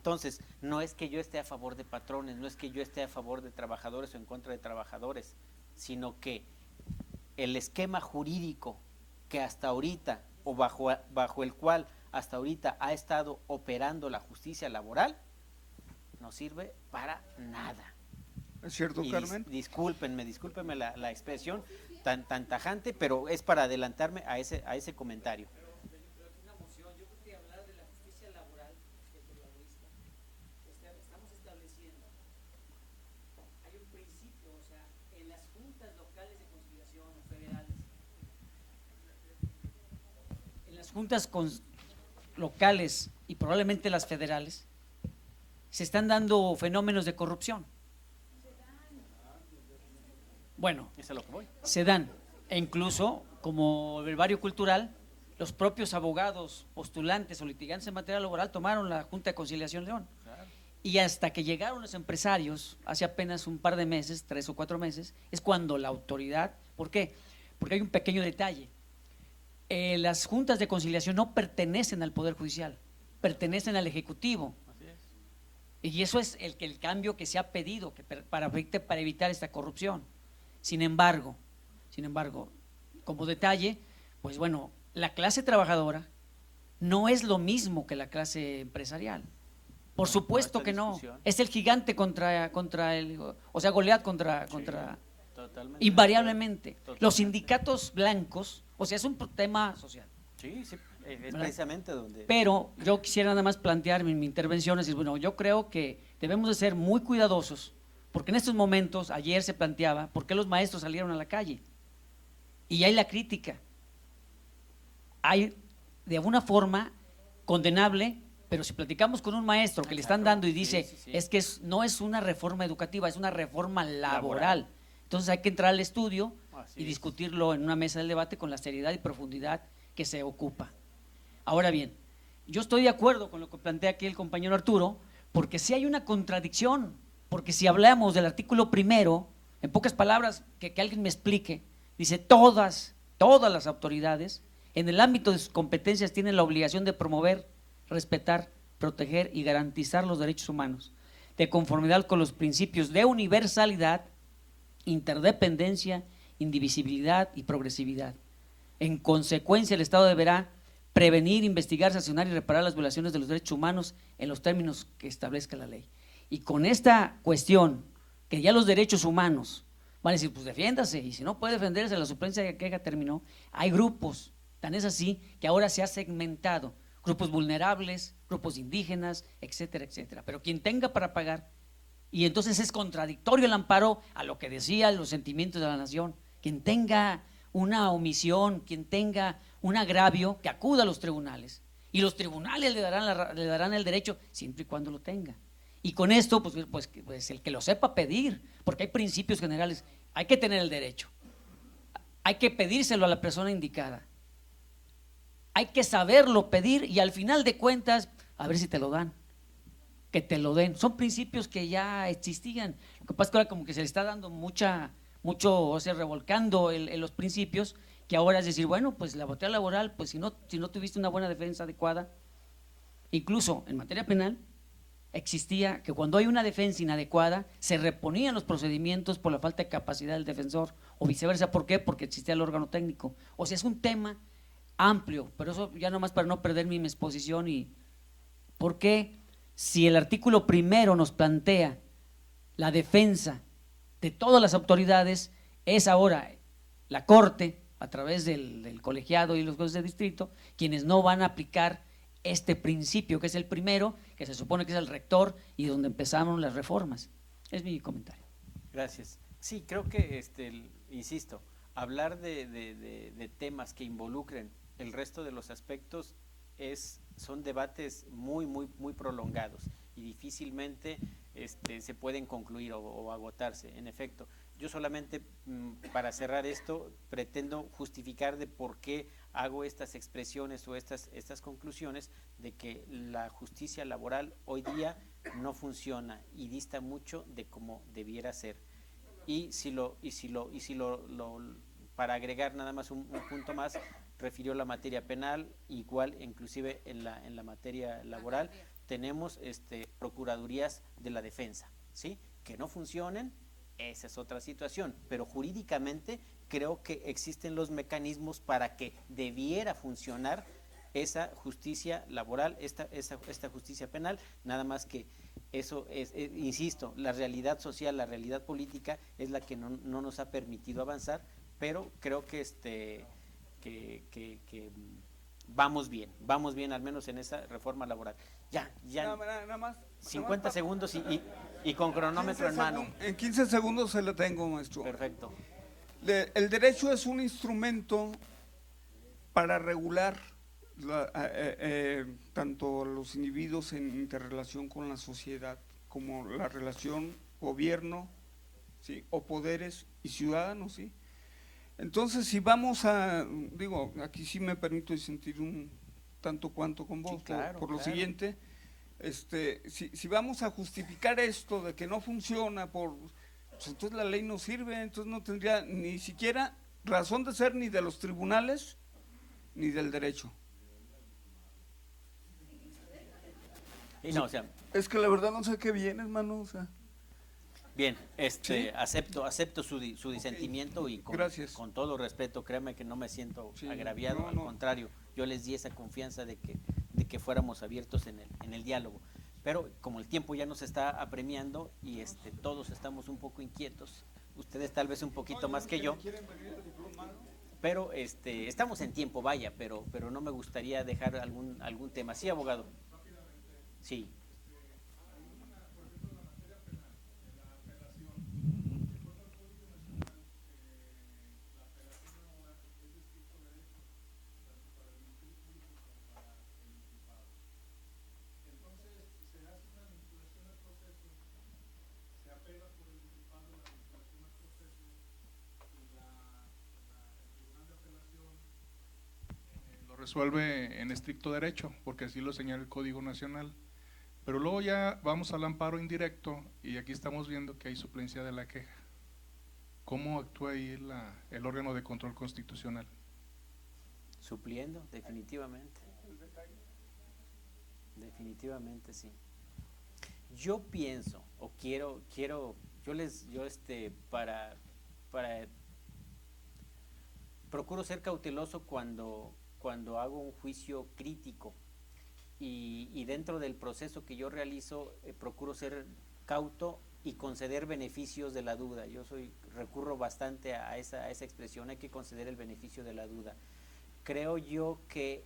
Entonces, no es que yo esté a favor de patrones, no es que yo esté a favor de trabajadores o en contra de trabajadores, sino que el esquema jurídico que hasta ahorita, o bajo el cual hasta ahorita ha estado operando la justicia laboral, no sirve para nada. ¿Es cierto, Y Carmen? discúlpenme la expresión tan tajante, pero es para adelantarme a ese comentario. Juntas locales y probablemente las federales, se están dando fenómenos de corrupción. Bueno, se dan, e incluso como el barrio cultural, los propios abogados, postulantes o litigantes en materia laboral tomaron la Junta de Conciliación León. Y hasta que llegaron los empresarios, hace apenas un par de meses, 3 o 4 meses, es cuando la autoridad, ¿por qué? Porque hay un pequeño detalle. Las juntas de conciliación no pertenecen al Poder Judicial, pertenecen al Ejecutivo. Y eso es el cambio que se ha pedido para evitar esta corrupción. Sin embargo, como detalle, pues bueno, la clase trabajadora no es lo mismo que la clase empresarial. Por supuesto que no. Es el gigante contra el, o sea, Goliat contra invariablemente. Los sindicatos blancos, o sea, es un tema social. Sí, es precisamente donde… Pero yo quisiera nada más plantear mi intervención, es decir, bueno, yo creo que debemos de ser muy cuidadosos, porque en estos momentos, ayer se planteaba, ¿por qué los maestros salieron a la calle? Y hay la crítica. Hay, de alguna forma, condenable, pero si platicamos con un maestro que le están dando y dice, es que no es una reforma educativa, es una reforma laboral. Entonces hay que entrar al estudio y discutirlo en una mesa del debate con la seriedad y profundidad que se ocupa. Ahora bien, yo estoy de acuerdo con lo que plantea aquí el compañero Arturo, porque sí hay una contradicción, porque si hablamos del artículo primero, en pocas palabras, que alguien me explique, dice todas las autoridades, en el ámbito de sus competencias tienen la obligación de promover, respetar, proteger y garantizar los derechos humanos, de conformidad con los principios de universalidad, interdependencia, indivisibilidad y progresividad. En consecuencia, el Estado deberá prevenir, investigar, sancionar y reparar las violaciones de los derechos humanos en los términos que establezca la ley. Y con esta cuestión, que ya los derechos humanos van a decir, pues defiéndase, y si no puede defenderse, la suplencia de queja terminó. Hay grupos, tan es así, que ahora se ha segmentado, grupos vulnerables, grupos indígenas, etcétera, etcétera. Pero quien tenga para pagar, y entonces es contradictorio el amparo a lo que decían los sentimientos de la nación, quien tenga una omisión, quien tenga un agravio, que acuda a los tribunales, y los tribunales le darán el derecho siempre y cuando lo tenga. Y con esto, pues el que lo sepa pedir, porque hay principios generales, hay que tener el derecho, hay que pedírselo a la persona indicada, hay que saberlo pedir y al final de cuentas, a ver si te lo dan, que te lo den. Son principios que ya existían, lo que pasa es que ahora como que se le está dando mucho, o sea, revolcando en los principios, que ahora es decir, bueno, pues la batalla laboral, pues si no tuviste una buena defensa adecuada, incluso en materia penal, existía que cuando hay una defensa inadecuada, se reponían los procedimientos por la falta de capacidad del defensor, o viceversa. ¿Por qué? Porque existía el órgano técnico. O sea, es un tema amplio, pero eso ya nomás para no perder mi exposición. Y ¿por qué? Si el artículo primero nos plantea la defensa de todas las autoridades, es ahora la Corte, a través del colegiado y los jueces de distrito, quienes no van a aplicar este principio, que es el primero, que se supone que es el rector y donde empezaron las reformas. Es mi comentario. Gracias. Sí, creo que, insisto, hablar de temas que involucren el resto de los aspectos son debates muy prolongados y difícilmente se pueden concluir o agotarse. En efecto, yo solamente para cerrar esto pretendo justificar de por qué hago estas expresiones o estas conclusiones de que la justicia laboral hoy día no funciona y dista mucho de cómo debiera ser. Para agregar nada más un punto más, refirió la materia penal, igual inclusive en la materia laboral, tenemos procuradurías de la defensa, ¿sí? Que no funcionen, esa es otra situación, pero jurídicamente creo que existen los mecanismos para que debiera funcionar esa justicia laboral, esta justicia penal, nada más que eso es, insisto, la realidad social, la realidad política es la que no nos ha permitido avanzar, pero creo que que vamos bien, al menos en esa reforma laboral. Ya, nada más 50 segundos y con cronómetro en mano. En 15 segundos se lo tengo, maestro. Perfecto. El derecho es un instrumento para regular tanto los individuos en interrelación con la sociedad, como la relación gobierno, ¿sí? O poderes y ciudadanos, ¿sí? Entonces, si vamos aquí sí me permito disentir un tanto cuanto con vos, sí, claro, por lo claro. siguiente, si vamos a justificar esto de que no funciona, pues entonces la ley no sirve, entonces no tendría ni siquiera razón de ser ni de los tribunales ni del derecho. Y no, o sea, es que la verdad no sé qué viene, hermano, o sea. Bien, ¿Sí? acepto su disentimiento y con todo respeto, créame que no me siento agraviado, al contrario, yo les di esa confianza de que fuéramos abiertos en el diálogo. Pero como el tiempo ya nos está apremiando y todos estamos un poco inquietos, ustedes tal vez un poquito más que yo, pero estamos en tiempo, vaya, pero no me gustaría dejar algún tema. Sí, abogado. Sí. Resuelve en estricto derecho, porque así lo señala el Código Nacional. Pero luego ya vamos al amparo indirecto y aquí estamos viendo que hay suplencia de la queja. ¿Cómo actúa ahí el órgano de control constitucional? Supliendo, definitivamente. Definitivamente sí. Yo pienso, o quiero, para procuro ser cauteloso cuando hago un juicio crítico y dentro del proceso que yo realizo procuro ser cauto y conceder beneficios de la duda. Recurro bastante a esa expresión, hay que conceder el beneficio de la duda. Creo yo que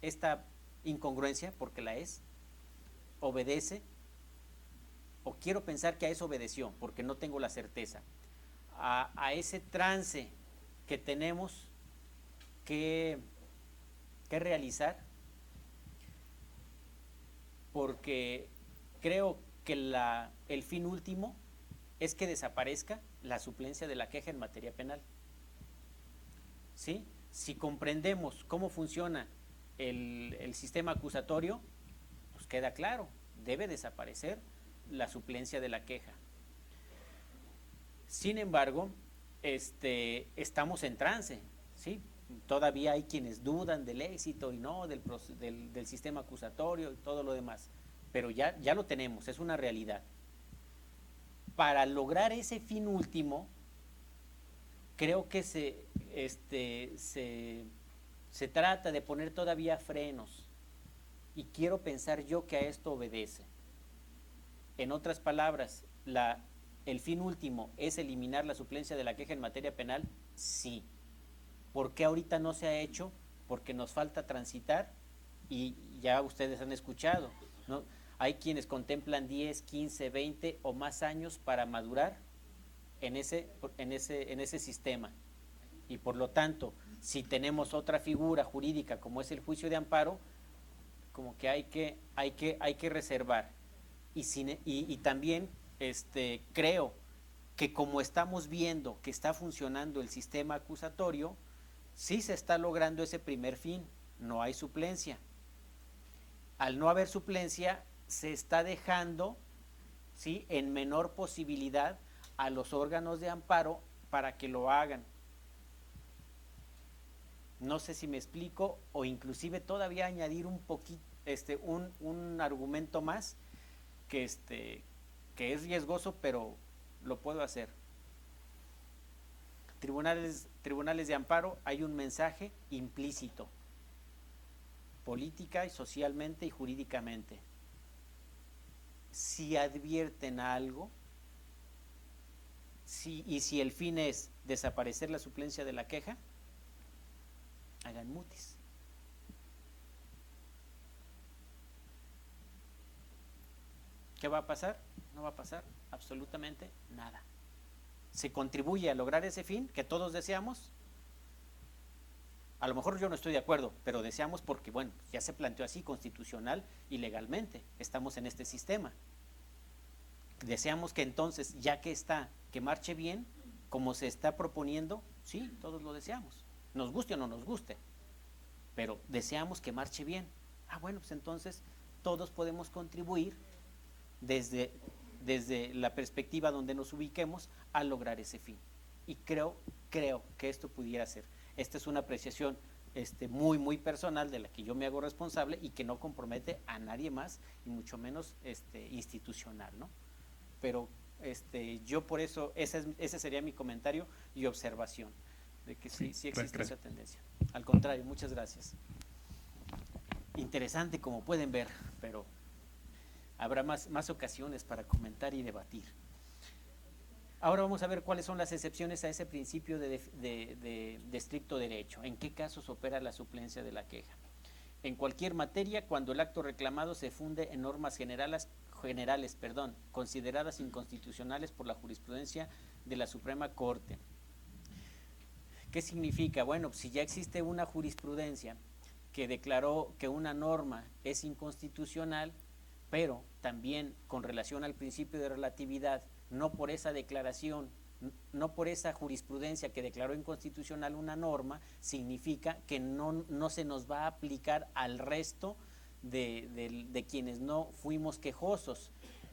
esta incongruencia, porque la es, obedece, o quiero pensar que a eso obedeció, porque no tengo la certeza, a ese trance que tenemos que realizar, porque creo que el fin último es que desaparezca la suplencia de la queja en materia penal. ¿Sí? Si comprendemos cómo funciona el sistema acusatorio, pues queda claro, debe desaparecer la suplencia de la queja. Sin embargo, estamos en trance, ¿sí? Todavía hay quienes dudan del éxito y no del sistema acusatorio y todo lo demás, pero ya lo tenemos, es una realidad. Para lograr ese fin último, creo que se trata de poner todavía frenos, y quiero pensar yo que a esto obedece. En otras palabras, el fin último es eliminar la suplencia de la queja en materia penal, sí. ¿Por qué ahorita no se ha hecho? Porque nos falta transitar, y ya ustedes han escuchado, ¿no? Hay quienes contemplan 10, 15, 20 o más años para madurar en ese sistema. Y por lo tanto, si tenemos otra figura jurídica como es el juicio de amparo, como que hay que reservar. Y también creo que como estamos viendo que está funcionando el sistema acusatorio, sí se está logrando ese primer fin, no hay suplencia. Al no haber suplencia, se está dejando, ¿sí?, en menor posibilidad a los órganos de amparo para que lo hagan. No sé si me explico, o inclusive todavía añadir un poquito, un argumento más que es riesgoso, pero lo puedo hacer. Tribunales de amparo, hay un mensaje implícito, política y socialmente y jurídicamente. Si advierten algo, y si el fin es desaparecer la suplencia de la queja, hagan mutis. ¿Qué va a pasar? No va a pasar absolutamente nada. Se contribuye a lograr ese fin que todos deseamos. A lo mejor yo no estoy de acuerdo, pero deseamos porque, bueno, ya se planteó así constitucional y legalmente. Estamos en este sistema. Deseamos que entonces, ya que está, que marche bien, como se está proponiendo, sí, todos lo deseamos. Nos guste o no nos guste, pero deseamos que marche bien. Bueno, pues entonces todos podemos contribuir desde la perspectiva donde nos ubiquemos a lograr ese fin. Y creo que esto pudiera ser. Esta es una apreciación muy, muy personal de la que yo me hago responsable y que no compromete a nadie más, y mucho menos institucional, ¿no? Pero yo por eso, ese sería mi comentario y observación, de que sí existe esa tendencia. Al contrario, muchas gracias. Interesante, como pueden ver, pero habrá más ocasiones para comentar y debatir. Ahora vamos a ver cuáles son las excepciones a ese principio de estricto derecho. ¿En qué casos opera la suplencia de la queja? En cualquier materia, cuando el acto reclamado se funde en normas generales, consideradas inconstitucionales por la jurisprudencia de la Suprema Corte. ¿Qué significa? Bueno, si ya existe una jurisprudencia que declaró que una norma es inconstitucional, pero también con relación al principio de relatividad, no por esa declaración, no por esa jurisprudencia que declaró inconstitucional una norma, significa que no se nos va a aplicar al resto de quienes no fuimos quejosos.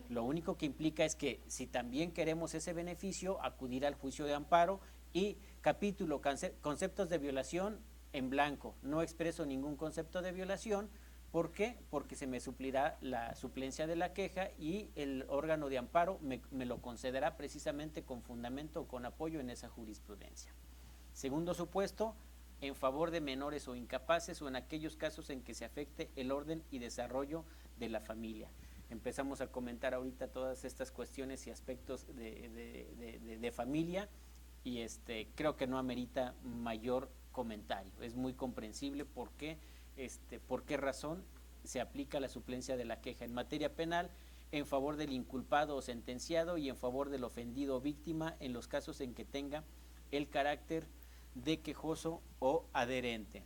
Lo único que implica es que si también queremos ese beneficio, acudir al juicio de amparo. Y capítulo, conceptos de violación, en blanco, no expreso ningún concepto de violación. ¿Por qué? Porque se me suplirá la suplencia de la queja y el órgano de amparo me lo concederá precisamente con fundamento o con apoyo en esa jurisprudencia. Segundo supuesto, en favor de menores o incapaces o en aquellos casos en que se afecte el orden y desarrollo de la familia. Empezamos a comentar ahorita todas estas cuestiones y aspectos de familia, y creo que no amerita mayor comentario. Es muy comprensible por qué razón se aplica la suplencia de la queja. En materia penal, en favor del inculpado o sentenciado y en favor del ofendido o víctima en los casos en que tenga el carácter de quejoso o adherente.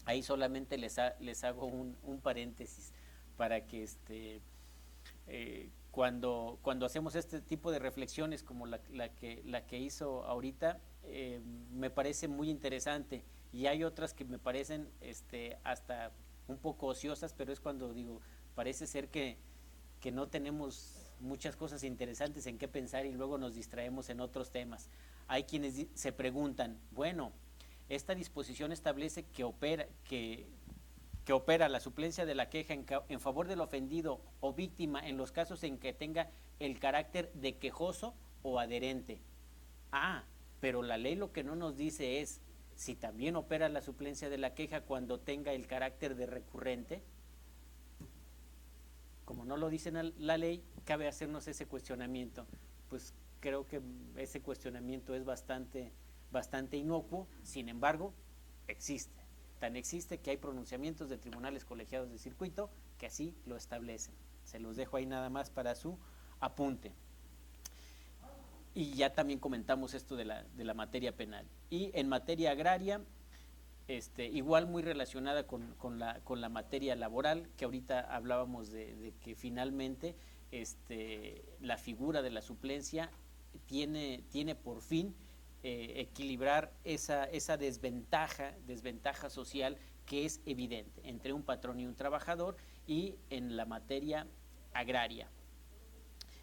Ahí solamente les hago un paréntesis para que cuando hacemos este tipo de reflexiones como la que hizo ahorita, me parece muy interesante, y hay otras que me parecen hasta un poco ociosas, pero es cuando digo, parece ser que no tenemos muchas cosas interesantes en qué pensar y luego nos distraemos en otros temas. Hay quienes se preguntan, bueno, esta disposición establece que opera la suplencia de la queja en favor del ofendido o víctima en los casos en que tenga el carácter de quejoso o adherente. Pero la ley lo que no nos dice es si también opera la suplencia de la queja cuando tenga el carácter de recurrente. Como no lo dice la ley, cabe hacernos ese cuestionamiento. Pues creo que ese cuestionamiento es bastante inocuo, sin embargo, existe. Tan existe que hay pronunciamientos de tribunales colegiados de circuito que así lo establecen. Se los dejo ahí nada más para su apunte. Y ya también comentamos esto de la materia penal. Y en materia agraria, igual muy relacionada con la materia laboral, que ahorita hablábamos de que finalmente la figura de la suplencia tiene por fin equilibrar esa desventaja social que es evidente entre un patrón y un trabajador, y en la materia agraria.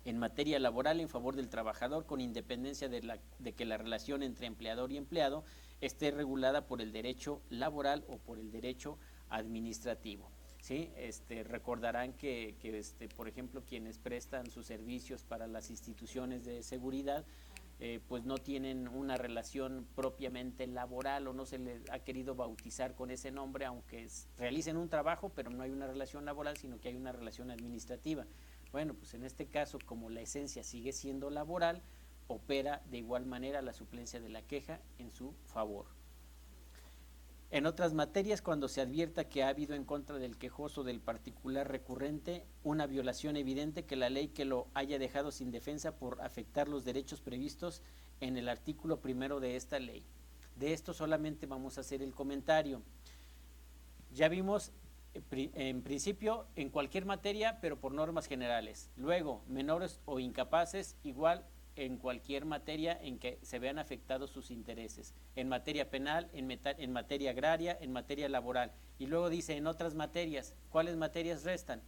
En materia laboral, en favor del trabajador, con independencia de que la relación entre empleador y empleado esté regulada por el derecho laboral o por el derecho administrativo. ¿Sí? Recordarán que por ejemplo, quienes prestan sus servicios para las instituciones de seguridad, pues no tienen una relación propiamente laboral o no se les ha querido bautizar con ese nombre, aunque realicen un trabajo, pero no hay una relación laboral, sino que hay una relación administrativa. Bueno, pues en este caso, como la esencia sigue siendo laboral, opera de igual manera la suplencia de la queja en su favor. En otras materias, cuando se advierta que ha habido en contra del quejoso del particular recurrente una violación evidente que la ley que lo haya dejado sin defensa por afectar los derechos previstos en el artículo 1 de esta ley. De esto solamente vamos a hacer el comentario. Ya vimos en principio en cualquier materia, pero por normas generales. Luego, menores o incapaces, igual en cualquier materia en que se vean afectados sus intereses, en materia penal, en materia agraria, en materia laboral. Y luego dice en otras materias. ¿Cuáles materias restan?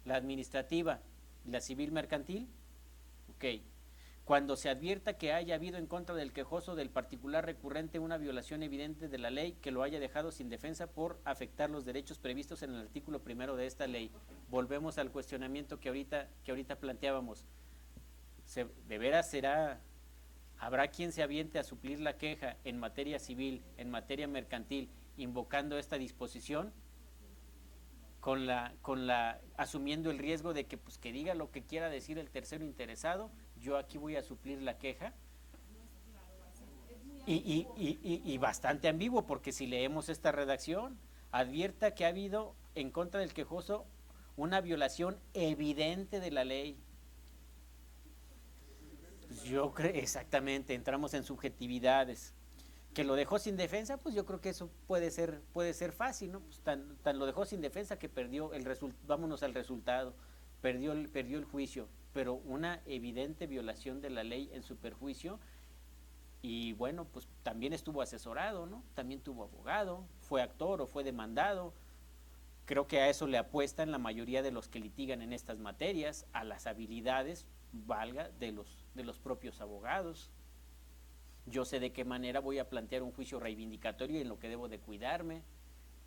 La administrativa, la civil mercantil. Ok. Cuando se advierta que haya habido en contra del quejoso del particular recurrente una violación evidente de la ley que lo haya dejado sin defensa por afectar los derechos previstos en el artículo 1 de esta ley. Volvemos al cuestionamiento que ahorita planteábamos. ¿De veras habrá quien se aviente a suplir la queja en materia civil, en materia mercantil, invocando esta disposición, asumiendo el riesgo de que, pues, que diga lo que quiera decir el tercero interesado, yo aquí voy a suplir la queja? Y bastante ambiguo, porque si leemos esta redacción, advierta que ha habido en contra del quejoso una violación evidente de la ley. Yo creo, exactamente, entramos en subjetividades. Que lo dejó sin defensa, pues yo creo que eso puede ser fácil, ¿no? Pues tan lo dejó sin defensa que perdió vámonos al resultado, perdió el juicio, pero una evidente violación de la ley en su perjuicio. Y bueno, pues también estuvo asesorado, ¿no? También tuvo abogado, fue actor o fue demandado. Creo que a eso le apuestan la mayoría de los que litigan en estas materias, a las habilidades, valga, de los propios abogados. Yo sé de qué manera voy a plantear un juicio reivindicatorio en lo que debo de cuidarme.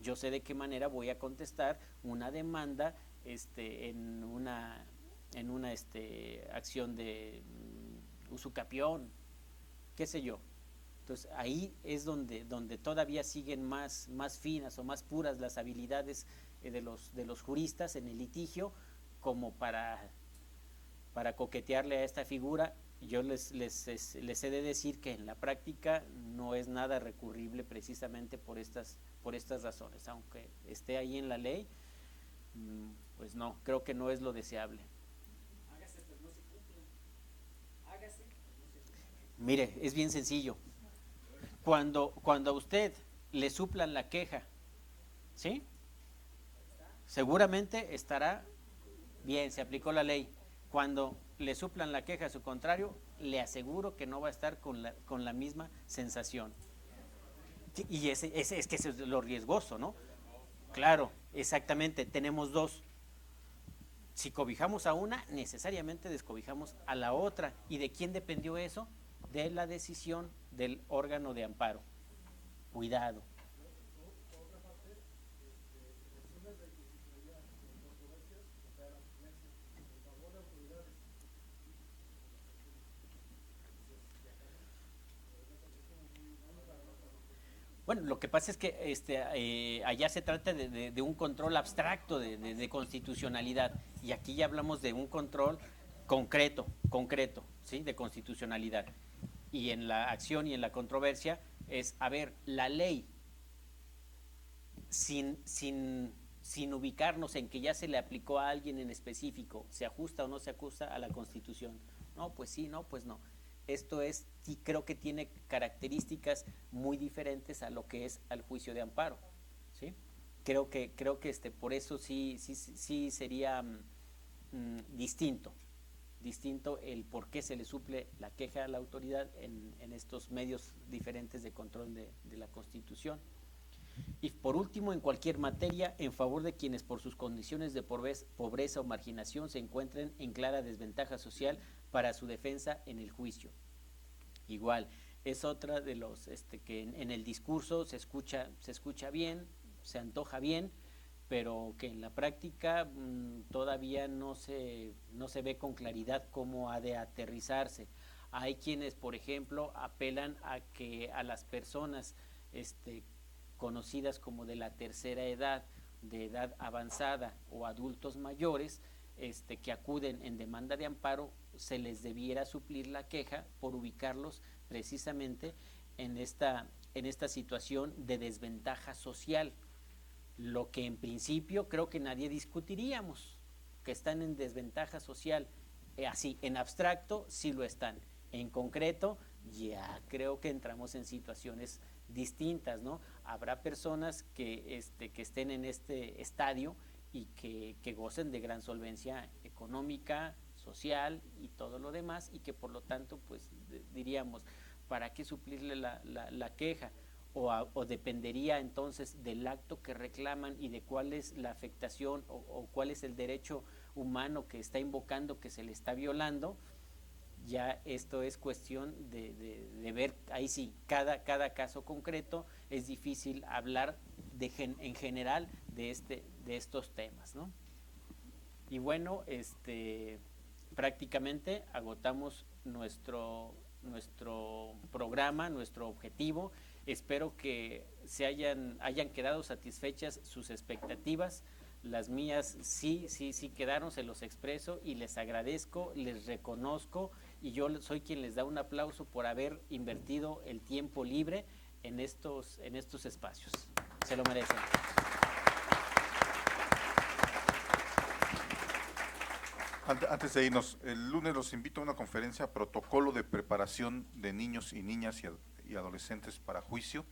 Yo sé de qué manera voy a contestar una demanda en una acción de usucapión, qué sé yo. Entonces ahí es donde todavía siguen más finas o más puras las habilidades de los juristas en el litigio, como para coquetearle a esta figura. Yo les he de decir que en la práctica no es nada recurrible precisamente por estas razones, aunque esté ahí en la ley, pues no, creo que no es lo deseable. Hágase, pero no se cumple. Hágase, pero no se cumple. Mire, es bien sencillo. Cuando a usted le suplan la queja, ¿sí? Seguramente estará bien, se aplicó la ley. Cuando le suplan la queja a su contrario, le aseguro que no va a estar con la misma sensación. Y es que eso es lo riesgoso, ¿no? Claro, exactamente, tenemos dos. Si cobijamos a una, necesariamente descobijamos a la otra. ¿Y de quién dependió eso? De la decisión del órgano de amparo. Cuidado. Bueno, lo que pasa es que allá se trata de un control abstracto de constitucionalidad, y aquí ya hablamos de un control concreto, ¿sí? De constitucionalidad. Y en la acción y en la controversia es, a ver, la ley, sin ubicarnos en que ya se le aplicó a alguien en específico, ¿se ajusta o no se ajusta a la Constitución? No, pues sí, no, pues no. Esto sí creo que tiene características muy diferentes a lo que es al juicio de amparo, ¿sí? Creo que por eso sí sería distinto el por qué se le suple la queja a la autoridad en estos medios diferentes de control de la Constitución. Y por último, en cualquier materia, en favor de quienes por sus condiciones de pobreza o marginación se encuentren en clara desventaja social para su defensa en el juicio. Igual, es otra de los que en el discurso se escucha bien, se antoja bien, pero que en la práctica todavía no se ve con claridad cómo ha de aterrizarse. Hay quienes, por ejemplo, apelan a que a las personas conocidas como de la tercera edad, de edad avanzada o adultos mayores, que acuden en demanda de amparo, se les debiera suplir la queja por ubicarlos precisamente en esta situación de desventaja social, lo que en principio creo que nadie discutiríamos, que están en desventaja social, así, en abstracto sí lo están, en concreto ya creo que entramos en situaciones distintas, ¿no? Habrá personas que estén en este estadio y que gocen de gran solvencia económica, social y todo lo demás, y que por lo tanto pues diríamos, ¿para qué suplirle la queja? O dependería entonces del acto que reclaman y de cuál es la afectación o cuál es el derecho humano que está invocando, que se le está violando. Ya esto es cuestión de ver, ahí sí, cada caso concreto. Es difícil hablar en general de estos temas, ¿no? Y bueno, prácticamente agotamos nuestro programa, nuestro objetivo. Espero que hayan quedado satisfechas sus expectativas. Las mías sí quedaron, se los expreso y les agradezco, les reconozco, y yo soy quien les da un aplauso por haber invertido el tiempo libre en estos espacios. Se lo merecen. Antes de irnos, el lunes los invito a una conferencia, protocolo de preparación de niños y niñas y adolescentes para juicio.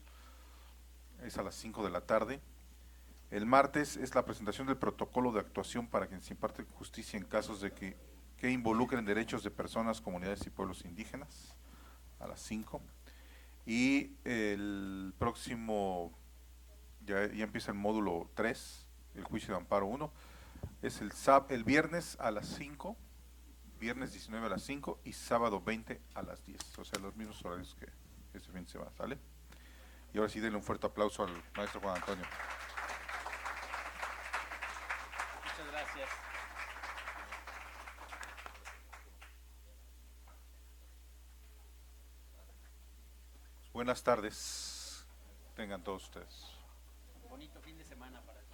Es a las 5 de la tarde. El martes es la presentación del protocolo de actuación para quien se imparte justicia en casos de que involucren derechos de personas, comunidades y pueblos indígenas, a las 5. Y el próximo, ya empieza el módulo 3, el juicio de amparo 1, es el viernes a las 5, viernes 19 a las 5 y sábado 20 a las 10, o sea, los mismos horarios que este fin de semana, ¿sale? Y ahora sí, denle un fuerte aplauso al maestro Juan Antonio. Muchas gracias. Buenas tardes, tengan todos ustedes. Bonito fin de semana para ti.